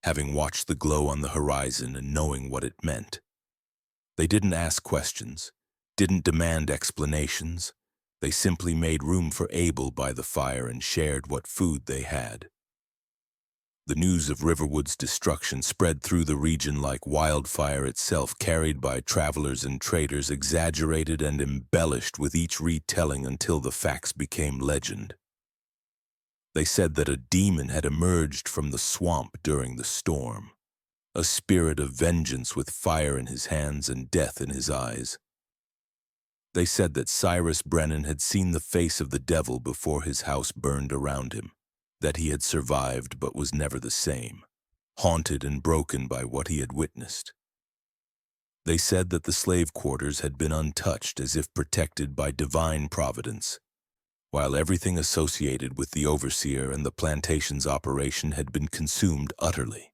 having watched the glow on the horizon and knowing what it meant. They didn't ask questions, didn't demand explanations. They simply made room for Abel by the fire and shared what food they had. The news of Riverwood's destruction spread through the region like wildfire itself, carried by travelers and traders, exaggerated and embellished with each retelling until the facts became legend. They said that a demon had emerged from the swamp during the storm, a spirit of vengeance with fire in his hands and death in his eyes. They said that Cyrus Brennan had seen the face of the devil before his house burned around him, that he had survived but was never the same, haunted and broken by what he had witnessed. They said that the slave quarters had been untouched, as if protected by divine providence, while everything associated with the overseer and the plantation's operation had been consumed utterly.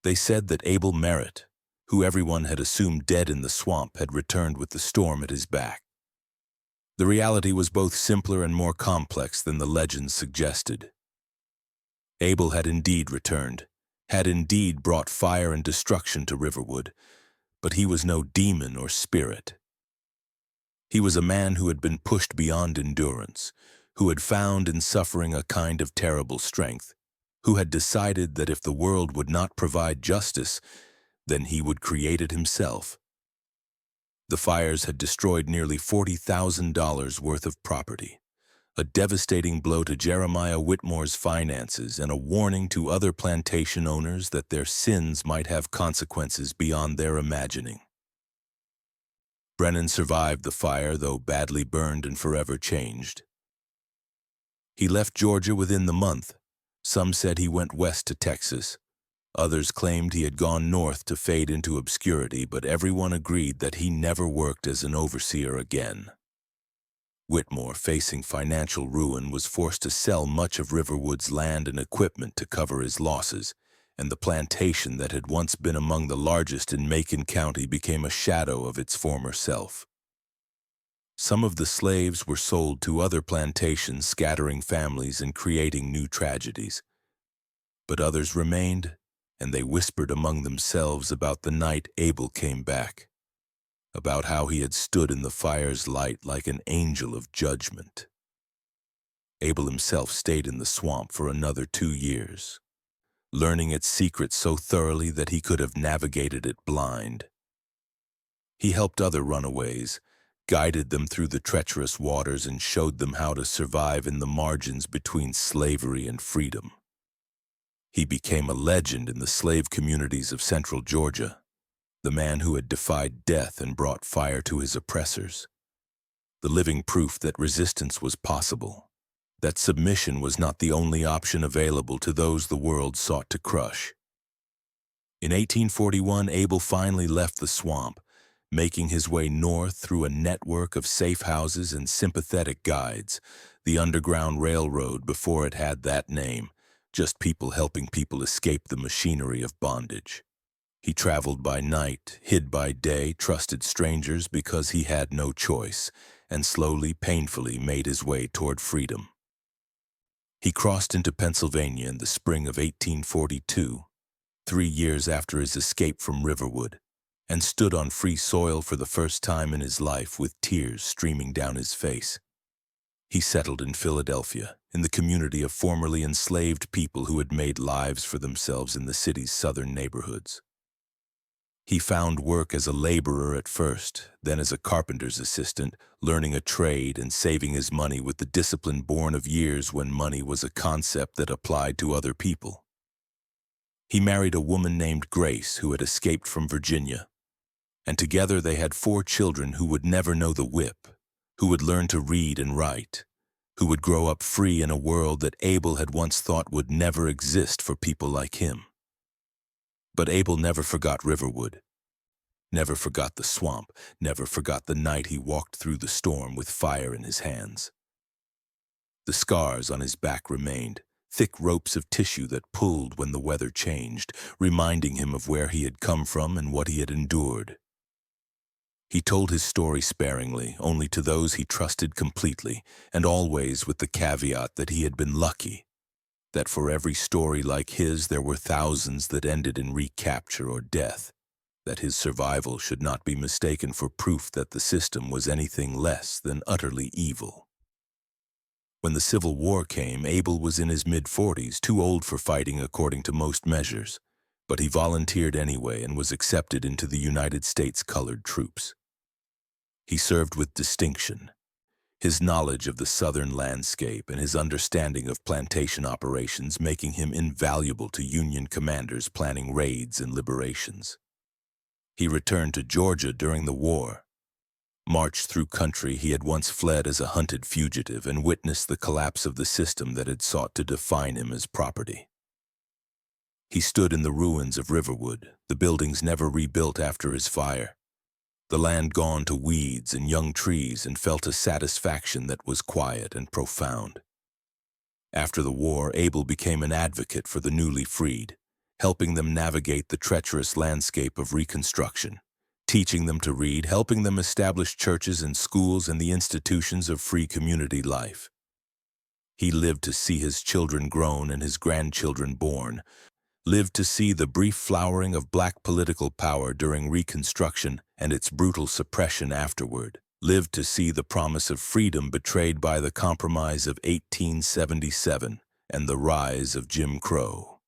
They said that Abel Merritt, who everyone had assumed dead in the swamp, had returned with the storm at his back. The reality was both simpler and more complex than the legends suggested. Abel had indeed returned, had indeed brought fire and destruction to Riverwood, but he was no demon or spirit. He was a man who had been pushed beyond endurance, who had found in suffering a kind of terrible strength, who had decided that if the world would not provide justice, then he would create it himself. The fires had destroyed nearly $40,000 worth of property, a devastating blow to Jeremiah Whitmore's finances and a warning to other plantation owners that their sins might have consequences beyond their imagining. Brennan survived the fire, though badly burned and forever changed. He left Georgia within the month. Some said he went west to Texas. Others claimed he had gone north to fade into obscurity, but everyone agreed that he never worked as an overseer again. Whitmore, facing financial ruin, was forced to sell much of Riverwood's land and equipment to cover his losses, and the plantation that had once been among the largest in Macon County became a shadow of its former self. Some of the slaves were sold to other plantations, scattering families and creating new tragedies. But others remained, and they whispered among themselves about the night Abel came back, about how he had stood in the fire's light like an angel of judgment. Abel himself stayed in the swamp for another 2 years, learning its secrets so thoroughly that he could have navigated it blind. He helped other runaways, guided them through the treacherous waters, and showed them how to survive in the margins between slavery and freedom. He became a legend in the slave communities of central Georgia, the man who had defied death and brought fire to his oppressors, the living proof that resistance was possible, that submission was not the only option available to those the world sought to crush. In 1841, Abel finally left the swamp, making his way north through a network of safe houses and sympathetic guides, the Underground Railroad before it had that name, just people helping people escape the machinery of bondage. He traveled by night, hid by day, trusted strangers because he had no choice, and slowly, painfully made his way toward freedom. He crossed into Pennsylvania in the spring of 1842, 3 years after his escape from Riverwood, and stood on free soil for the first time in his life with tears streaming down his face. He settled in Philadelphia, in the community of formerly enslaved people who had made lives for themselves in the city's southern neighborhoods. He found work as a laborer at first, then as a carpenter's assistant, learning a trade and saving his money with the discipline born of years when money was a concept that applied to other people. He married a woman named Grace who had escaped from Virginia, and together they had 4 children who would never know the whip, who would learn to read and write, who would grow up free in a world that Abel had once thought would never exist for people like him. But Abel never forgot Riverwood, never forgot the swamp, never forgot the night he walked through the storm with fire in his hands. The scars on his back remained, thick ropes of tissue that pulled when the weather changed, reminding him of where he had come from and what he had endured. He told his story sparingly, only to those he trusted completely, and always with the caveat that he had been lucky, that for every story like his there were thousands that ended in recapture or death, that his survival should not be mistaken for proof that the system was anything less than utterly evil. When the Civil War came, Abel was in his mid-40s, too old for fighting according to most measures, but he volunteered anyway and was accepted into the United States Colored Troops. He served with distinction, his knowledge of the southern landscape and his understanding of plantation operations making him invaluable to Union commanders planning raids and liberations. He returned to Georgia during the war, marched through country he had once fled as a hunted fugitive, and witnessed the collapse of the system that had sought to define him as property. He stood in the ruins of Riverwood, the buildings never rebuilt after his fire, the land gone to weeds and young trees, and felt a satisfaction that was quiet and profound. After the war, Abel became an advocate for the newly freed, helping them navigate the treacherous landscape of Reconstruction, teaching them to read, helping them establish churches and schools and the institutions of free community life. He lived to see his children grown and his grandchildren born, lived to see the brief flowering of black political power during Reconstruction and its brutal suppression afterward, lived to see the promise of freedom betrayed by the Compromise of 1877 and the rise of Jim Crow.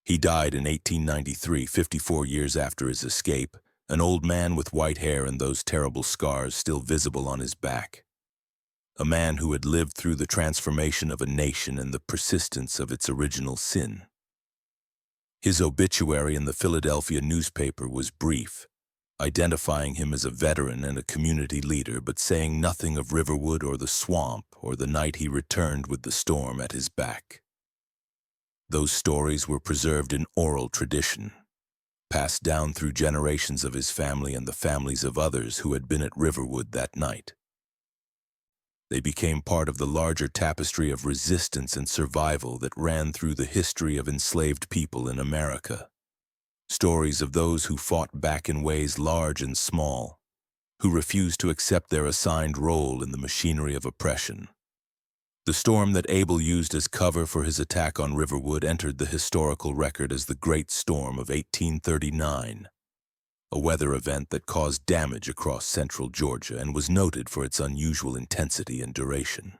He died in 1893, 54 years after his escape, an old man with white hair and those terrible scars still visible on his back. A man who had lived through the transformation of a nation and the persistence of its original sin. His obituary in the Philadelphia newspaper was brief, identifying him as a veteran and a community leader, but saying nothing of Riverwood or the swamp or the night he returned with the storm at his back. Those stories were preserved in oral tradition, passed down through generations of his family and the families of others who had been at Riverwood that night. They became part of the larger tapestry of resistance and survival that ran through the history of enslaved people in America. Stories of those who fought back in ways large and small, who refused to accept their assigned role in the machinery of oppression. The storm that Abel used as cover for his attack on Riverwood entered the historical record as the Great Storm of 1839, a weather event that caused damage across central Georgia and was noted for its unusual intensity and duration.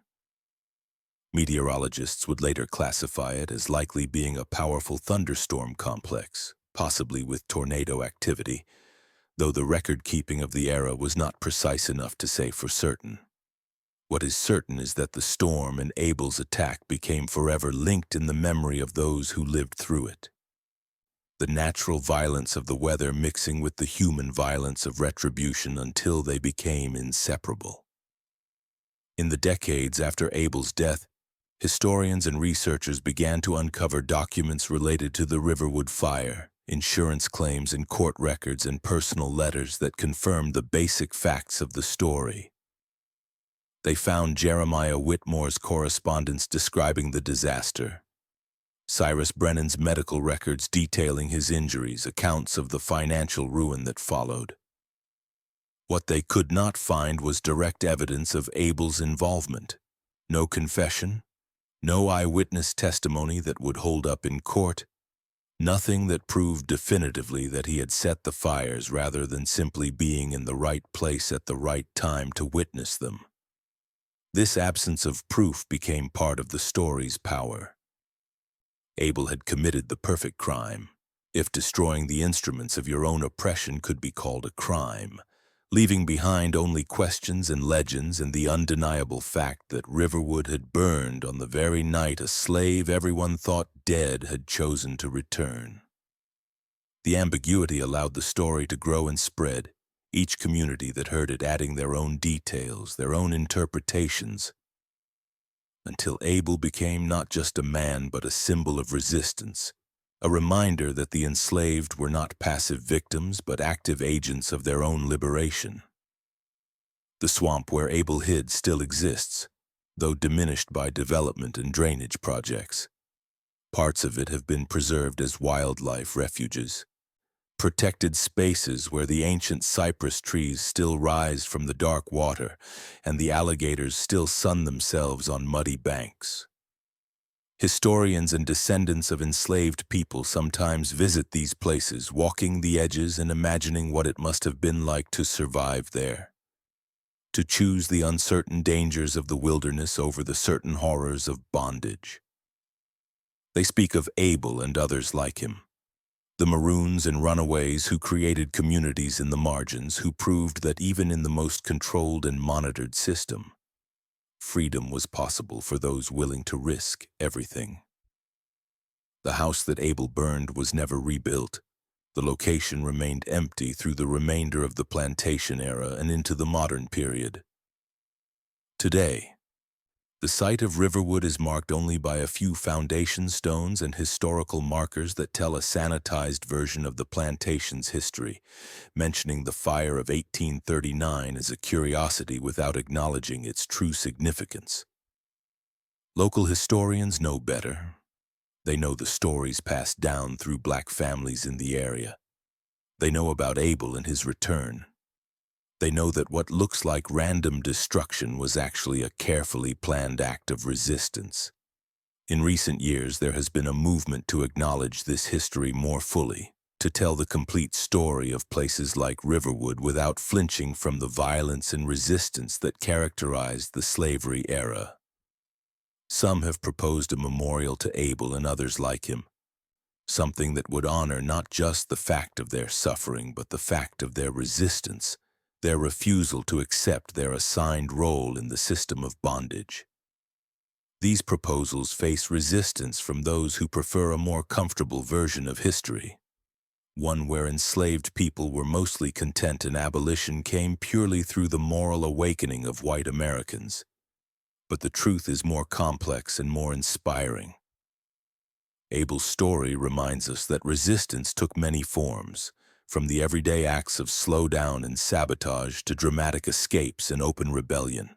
Meteorologists would later classify it as likely being a powerful thunderstorm complex, possibly with tornado activity, though the record-keeping of the era was not precise enough to say for certain. What is certain is that the storm and Abel's attack became forever linked in the memory of those who lived through it. The natural violence of the weather mixing with the human violence of retribution until they became inseparable. In the decades after Abel's death, historians and researchers began to uncover documents related to the Riverwood fire, insurance claims and court records and personal letters that confirmed the basic facts of the story. They found Jeremiah Whitmore's correspondence describing the disaster, Cyrus Brennan's medical records detailing his injuries, accounts of the financial ruin that followed. What they could not find was direct evidence of Abel's involvement. No confession, no eyewitness testimony that would hold up in court, nothing that proved definitively that he had set the fires rather than simply being in the right place at the right time to witness them. This absence of proof became part of the story's power. Abel had committed the perfect crime, if destroying the instruments of your own oppression could be called a crime, leaving behind only questions and legends and the undeniable fact that Riverwood had burned on the very night a slave everyone thought dead had chosen to return. The ambiguity allowed the story to grow and spread, each community that heard it adding their own details, their own interpretations, until Abel became not just a man but a symbol of resistance, a reminder that the enslaved were not passive victims but active agents of their own liberation. The swamp where Abel hid still exists, though diminished by development and drainage projects. Parts of it have been preserved as wildlife refuges, protected spaces where the ancient cypress trees still rise from the dark water and the alligators still sun themselves on muddy banks. Historians and descendants of enslaved people sometimes visit these places, walking the edges and imagining what it must have been like to survive there, to choose the uncertain dangers of the wilderness over the certain horrors of bondage. They speak of Abel and others like him, the maroons and runaways who created communities in the margins, who proved that even in the most controlled and monitored system, freedom was possible for those willing to risk everything. The house that Abel burned was never rebuilt. The location remained empty through the remainder of the plantation era and into the modern period. Today, the site of Riverwood is marked only by a few foundation stones and historical markers that tell a sanitized version of the plantation's history, mentioning the fire of 1839 as a curiosity without acknowledging its true significance. Local historians know better. They know the stories passed down through black families in the area. They know about Abel and his return. They know that what looks like random destruction was actually a carefully planned act of resistance. In recent years, there has been a movement to acknowledge this history more fully, to tell the complete story of places like Riverwood without flinching from the violence and resistance that characterized the slavery era. Some have proposed a memorial to Abel and others like him, something that would honor not just the fact of their suffering, but the fact of their resistance, their refusal to accept their assigned role in the system of bondage. These proposals face resistance from those who prefer a more comfortable version of history, one where enslaved people were mostly content and abolition came purely through the moral awakening of white Americans. But the truth is more complex and more inspiring. Abel's story reminds us that resistance took many forms, from the everyday acts of slowdown and sabotage to dramatic escapes and open rebellion.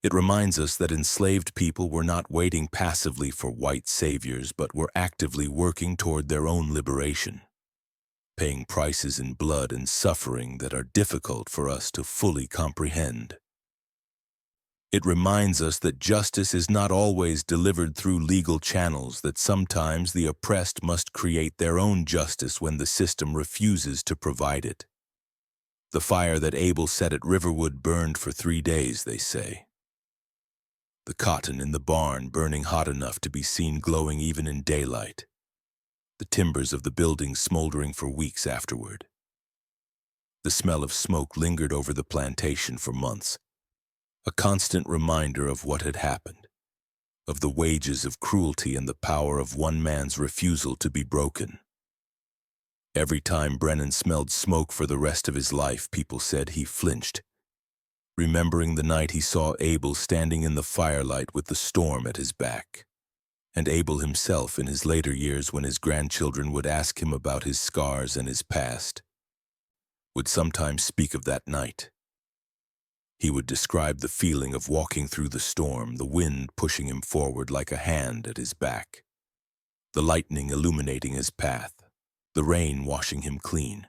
It reminds us that enslaved people were not waiting passively for white saviors, but were actively working toward their own liberation, paying prices in blood and suffering that are difficult for us to fully comprehend. It reminds us that justice is not always delivered through legal channels, that sometimes the oppressed must create their own justice when the system refuses to provide it. The fire that Abel set at Riverwood burned for 3 days, they say. The cotton in the barn burning hot enough to be seen glowing even in daylight. The timbers of the building smoldering for weeks afterward. The smell of smoke lingered over the plantation for months, a constant reminder of what had happened, of the wages of cruelty and the power of one man's refusal to be broken. Every time Brennan smelled smoke for the rest of his life, people said he flinched, remembering the night he saw Abel standing in the firelight with the storm at his back. And Abel himself, in his later years when his grandchildren would ask him about his scars and his past, would sometimes speak of that night. He would describe the feeling of walking through the storm, the wind pushing him forward like a hand at his back, the lightning illuminating his path, the rain washing him clean.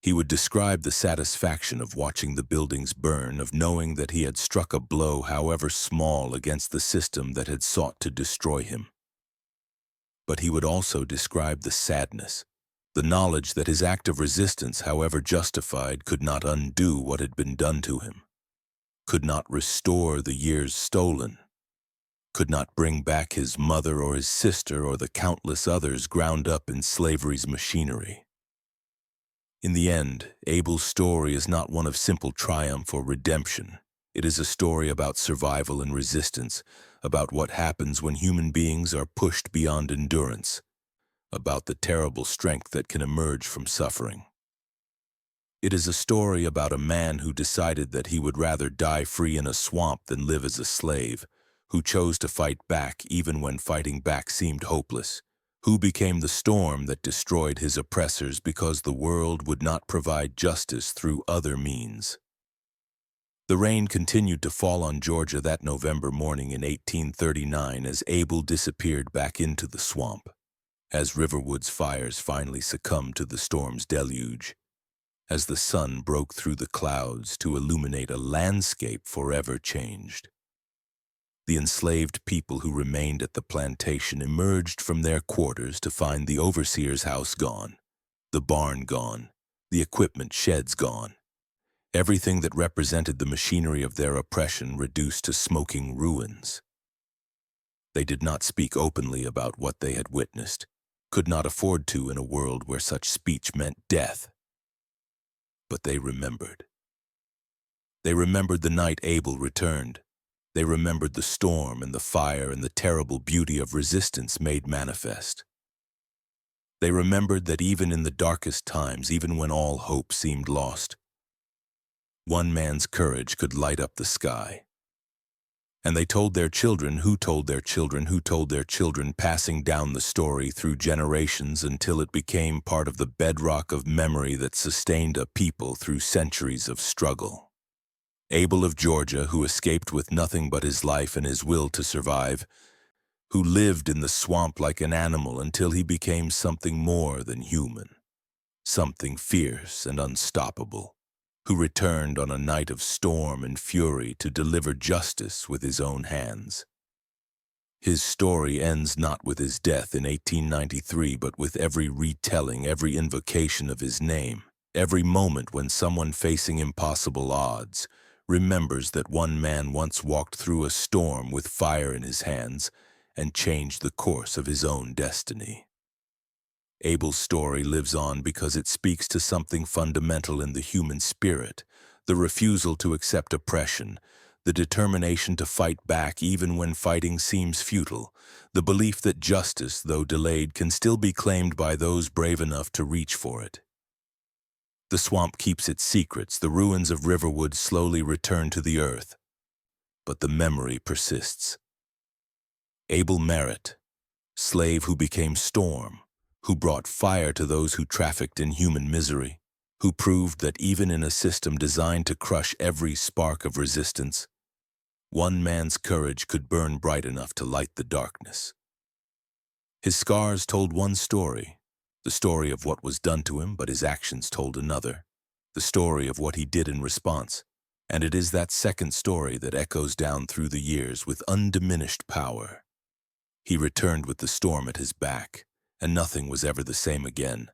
He would describe the satisfaction of watching the buildings burn, of knowing that he had struck a blow, however small, against the system that had sought to destroy him. But he would also describe the sadness, the knowledge that his act of resistance, however justified, could not undo what had been done to him, could not restore the years stolen, could not bring back his mother or his sister or the countless others ground up in slavery's machinery. In the end, Abel's story is not one of simple triumph or redemption. It is a story about survival and resistance, about what happens when human beings are pushed beyond endurance, about the terrible strength that can emerge from suffering. It is a story about a man who decided that he would rather die free in a swamp than live as a slave, who chose to fight back even when fighting back seemed hopeless, who became the storm that destroyed his oppressors because the world would not provide justice through other means. The rain continued to fall on Georgia that November morning in 1839 as Abel disappeared back into the swamp, as Riverwood's fires finally succumbed to the storm's deluge, as the sun broke through the clouds to illuminate a landscape forever changed. The enslaved people who remained at the plantation emerged from their quarters to find the overseer's house gone, the barn gone, the equipment sheds gone, everything that represented the machinery of their oppression reduced to smoking ruins. They did not speak openly about what they had witnessed, could not afford to in a world where such speech meant death. But they remembered. They remembered the night Abel returned. They remembered the storm and the fire and the terrible beauty of resistance made manifest. They remembered that even in the darkest times, even when all hope seemed lost, one man's courage could light up the sky. And they told their children who told their children who told their children, passing down the story through generations until it became part of the bedrock of memory that sustained a people through centuries of struggle. Abel of Georgia, who escaped with nothing but his life and his will to survive, who lived in the swamp like an animal until he became something more than human, something fierce and unstoppable, who returned on a night of storm and fury to deliver justice with his own hands. His story ends not with his death in 1893, but with every retelling, every invocation of his name, every moment when someone facing impossible odds remembers that one man once walked through a storm with fire in his hands and changed the course of his own destiny. Abel's story lives on because it speaks to something fundamental in the human spirit, the refusal to accept oppression, the determination to fight back even when fighting seems futile, the belief that justice, though delayed, can still be claimed by those brave enough to reach for it. The swamp keeps its secrets, the ruins of Riverwood slowly return to the earth, but the memory persists. Abel Merritt, slave who became storm, who brought fire to those who trafficked in human misery, who proved that even in a system designed to crush every spark of resistance, one man's courage could burn bright enough to light the darkness. His scars told one story, the story of what was done to him, but his actions told another, the story of what he did in response, and it is that second story that echoes down through the years with undiminished power. He returned with the storm at his back, and nothing was ever the same again.